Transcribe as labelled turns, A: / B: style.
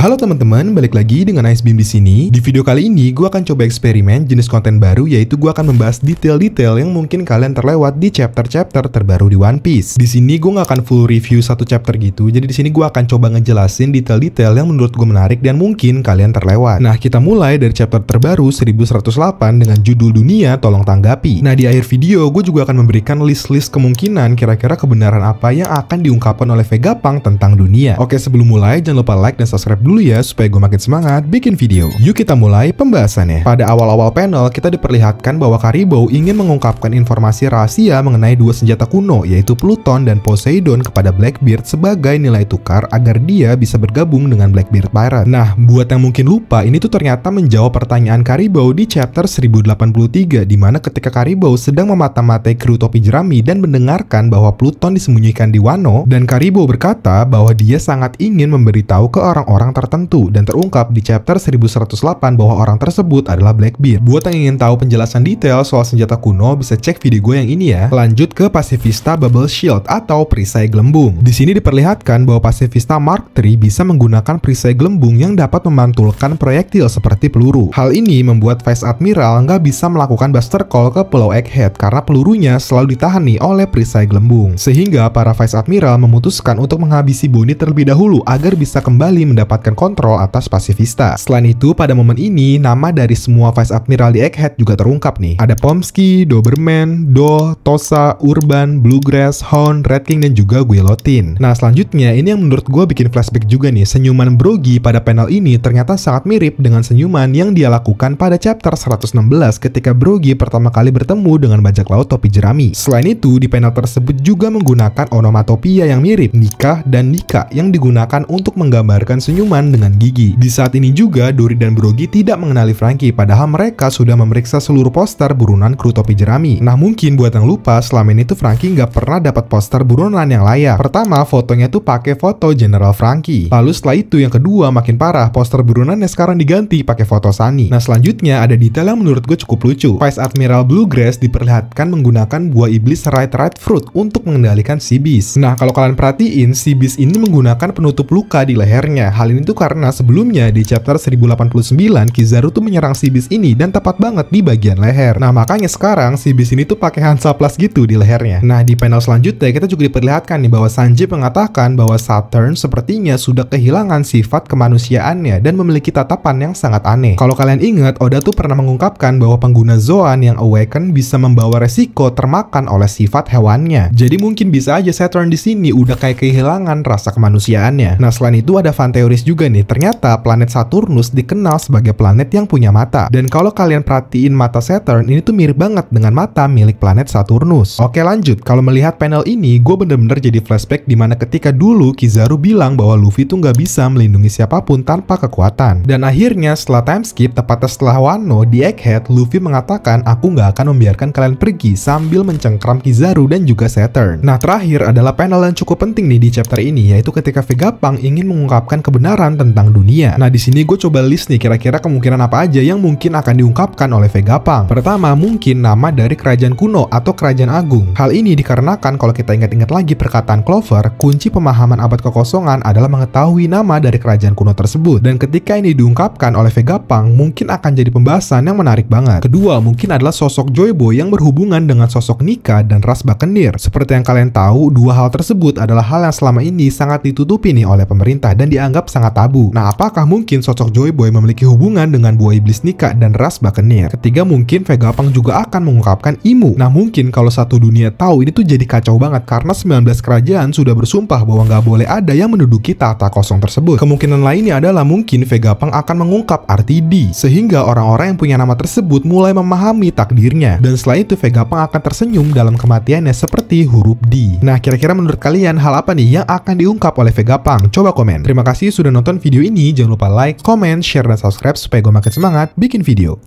A: Halo teman-teman, balik lagi dengan Icebim di sini. Di video kali ini, gue akan coba eksperimen jenis konten baru, yaitu gue akan membahas detail-detail yang mungkin kalian terlewat di chapter-chapter terbaru di One Piece. Di sini gue nggak akan full review satu chapter gitu, jadi di sini gue akan coba ngejelasin detail-detail yang menurut gue menarik dan mungkin kalian terlewat. Nah, kita mulai dari chapter terbaru 1108 dengan judul Dunia Tolong Tanggapi. Nah, di akhir video, gue juga akan memberikan list-list kemungkinan kira-kira kebenaran apa yang akan diungkapkan oleh Vegapunk tentang dunia. Oke, sebelum mulai, jangan lupa like dan subscribe dulu ya supaya gue makin semangat bikin video. Yuk kita mulai pembahasannya. Pada awal-awal panel kita diperlihatkan bahwa Caribou ingin mengungkapkan informasi rahasia mengenai dua senjata kuno, yaitu Pluton dan Poseidon, kepada Blackbeard sebagai nilai tukar agar dia bisa bergabung dengan Blackbeard Pirate. Nah, buat yang mungkin lupa, ini tuh ternyata menjawab pertanyaan Caribou di chapter 1083, di mana ketika Caribou sedang memata-matai kru topi jerami dan mendengarkan bahwa Pluton disembunyikan di Wano, dan Caribou berkata bahwa dia sangat ingin memberitahu ke orang-orang tertentu, dan terungkap di chapter 1108 bahwa orang tersebut adalah Blackbeard. Buat yang ingin tahu penjelasan detail soal senjata kuno, bisa cek video gue yang ini ya. Lanjut ke Pacifista Bubble Shield atau perisai gelembung. Di sini diperlihatkan bahwa Pacifista Mark III bisa menggunakan perisai gelembung yang dapat memantulkan proyektil seperti peluru. Hal ini membuat Vice Admiral nggak bisa melakukan Buster Call ke Pulau Egghead karena pelurunya selalu ditahan nih oleh perisai gelembung. Sehingga para Vice Admiral memutuskan untuk menghabisi Bonnie terlebih dahulu agar bisa kembali mendapatkan kontrol atas Pacifista. Selain itu, pada momen ini, nama dari semua Vice Admiral di Egghead juga terungkap nih. Ada Pomsky, Doberman, Do, Tosa, Urban, Bluegrass, Hound, Red King, dan juga Guillotine. Nah, selanjutnya, ini yang menurut gue bikin flashback juga nih. Senyuman Brogy pada panel ini ternyata sangat mirip dengan senyuman yang dia lakukan pada chapter 116 ketika Brogy pertama kali bertemu dengan bajak laut topi jerami. Selain itu, di panel tersebut juga menggunakan onomatopia yang mirip Nika dan Nika yang digunakan untuk menggambarkan senyuman dengan gigi. Di saat ini juga, Dory dan Brogy tidak mengenali Franky, padahal mereka sudah memeriksa seluruh poster burunan kru topi jerami. Nah, mungkin buat yang lupa, selama ini tuh Franky nggak pernah dapat poster burunan yang layak. Pertama, fotonya tuh pakai foto General Franky. Lalu setelah itu, yang kedua, makin parah, poster burunannya sekarang diganti pakai foto Sunny. Nah, selanjutnya ada detail yang menurut gue cukup lucu. Vice Admiral Bluegrass diperlihatkan menggunakan buah iblis Right Fruit untuk mengendalikan Sea Beast. Nah, kalau kalian perhatiin, Sea Beast ini menggunakan penutup luka di lehernya. Hal ini tuh karena sebelumnya di chapter 1089 Kizaru tuh menyerang Sea Beast ini dan tepat banget di bagian leher. Nah, makanya sekarang Sea Beast ini tuh pakai Hansaplast gitu di lehernya. Nah, di panel selanjutnya kita juga diperlihatkan nih bahwa Sanji mengatakan bahwa Saturn sepertinya sudah kehilangan sifat kemanusiaannya dan memiliki tatapan yang sangat aneh. Kalau kalian ingat, Oda tuh pernah mengungkapkan bahwa pengguna Zoan yang awaken bisa membawa resiko termakan oleh sifat hewannya. Jadi mungkin bisa aja Saturn di sini udah kayak kehilangan rasa kemanusiaannya. Nah, selain itu ada fan teoris juga nih. Ternyata planet Saturnus dikenal sebagai planet yang punya mata. Dan kalau kalian perhatiin mata Saturn, ini tuh mirip banget dengan mata milik planet Saturnus. Oke, lanjut. Kalau melihat panel ini, gue bener-bener jadi flashback dimana ketika dulu Kizaru bilang bahwa Luffy tuh nggak bisa melindungi siapapun tanpa kekuatan. Dan akhirnya setelah time skip, tepatnya setelah Wano di Egghead, Luffy mengatakan, aku nggak akan membiarkan kalian pergi, sambil mencengkram Kizaru dan juga Saturn. Nah, terakhir adalah panel yang cukup penting nih di chapter ini, yaitu ketika Vegapunk ingin mengungkapkan kebenaran tentang dunia. Nah, di sini gue coba list nih kira-kira kemungkinan apa aja yang mungkin akan diungkapkan oleh Vegapunk. Pertama, mungkin nama dari kerajaan kuno atau kerajaan agung. Hal ini dikarenakan kalau kita ingat-ingat lagi perkataan Clover, kunci pemahaman abad kekosongan adalah mengetahui nama dari kerajaan kuno tersebut. Dan ketika ini diungkapkan oleh Vegapunk, mungkin akan jadi pembahasan yang menarik banget. Kedua, mungkin adalah sosok Joy Boy yang berhubungan dengan sosok Nika dan ras Buccaneer. Seperti yang kalian tahu, dua hal tersebut adalah hal yang selama ini sangat ditutupi nih oleh pemerintah dan dianggap sangat tabu. Nah, apakah mungkin sosok Joy Boy memiliki hubungan dengan buah iblis Nika dan ras Buccaneer? Ketiga, mungkin Vegapunk juga akan mengungkapkan Imu. Nah, mungkin kalau satu dunia tahu, ini tuh jadi kacau banget karena 19 kerajaan sudah bersumpah bahwa nggak boleh ada yang menduduki tahta kosong tersebut. Kemungkinan lainnya adalah mungkin Vegapunk akan mengungkap arti D, sehingga orang-orang yang punya nama tersebut mulai memahami takdirnya. Dan setelah itu Vegapunk akan tersenyum dalam kematiannya seperti huruf D. Nah, kira-kira menurut kalian hal apa nih yang akan diungkap oleh Vegapunk? Coba komen. Terima kasih sudah nonton video ini. Jangan lupa like, comment, share, dan subscribe supaya gue makin semangat bikin video.